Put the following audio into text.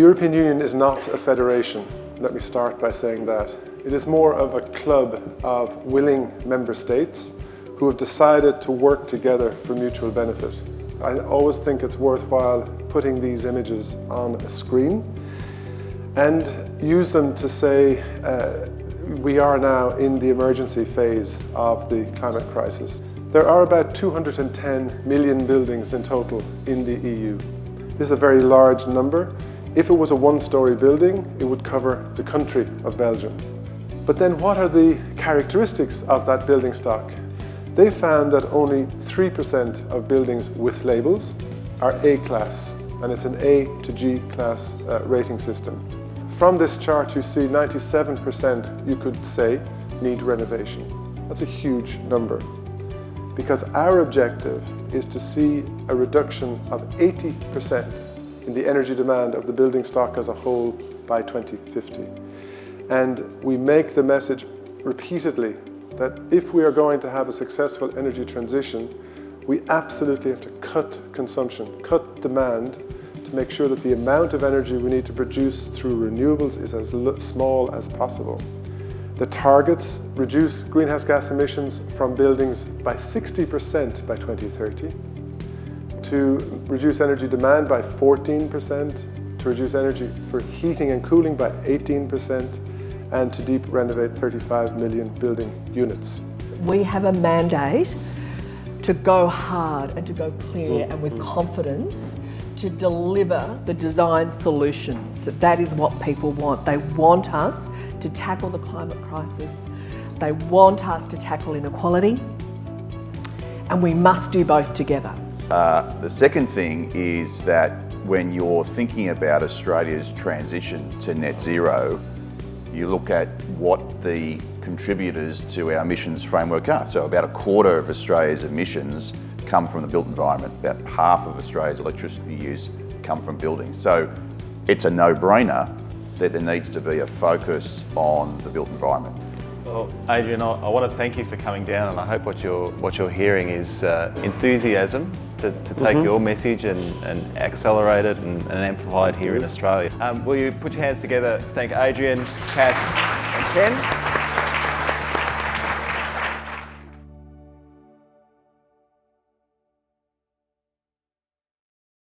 European Union is not a federation. Let me start by saying that. It is more of a club of willing member states who have decided to work together for mutual benefit. I always think it's worthwhile putting these images on a screen and use them to say we are now in the emergency phase of the climate crisis. There are about 210 million buildings in total in the EU. This is a very large number. If it was a one-story building, it would cover the country of Belgium. But then what are the characteristics of that building stock? They found that only 3% of buildings with labels are A-class, and it's an A to G class rating system. From this chart you see 97%, you could say, need renovation. That's a huge number, because our objective is to see a reduction of 80% in the energy demand of the building stock as a whole by 2050. And we make the message repeatedly that if we are going to have a successful energy transition, we absolutely have to cut consumption, cut demand, to make sure that the amount of energy we need to produce through renewables is as small as possible. The targets reduce greenhouse gas emissions from buildings by 60% by 2030, to reduce energy demand by 14%, to reduce energy for heating and cooling by 18%, and to deep renovate 35 million building units. We have a mandate to go hard and to go clear and with confidence to deliver the design solutions. That is what people want. They want us to tackle the climate crisis. They want us to tackle inequality, and we must do both together. The second thing is that when you're thinking about Australia's transition to net zero, you look at what the contributors to our emissions framework are. So about a quarter of Australia's emissions come from the built environment. About half of Australia's electricity use come from buildings. So it's a no-brainer that there needs to be a focus on the built environment. Well, Adrian, I want to thank you for coming down, and I hope what you're hearing is enthusiasm to take your message and accelerate it and amplify it here in Australia. Will you put your hands together, thank Adrian, Cass and Ken?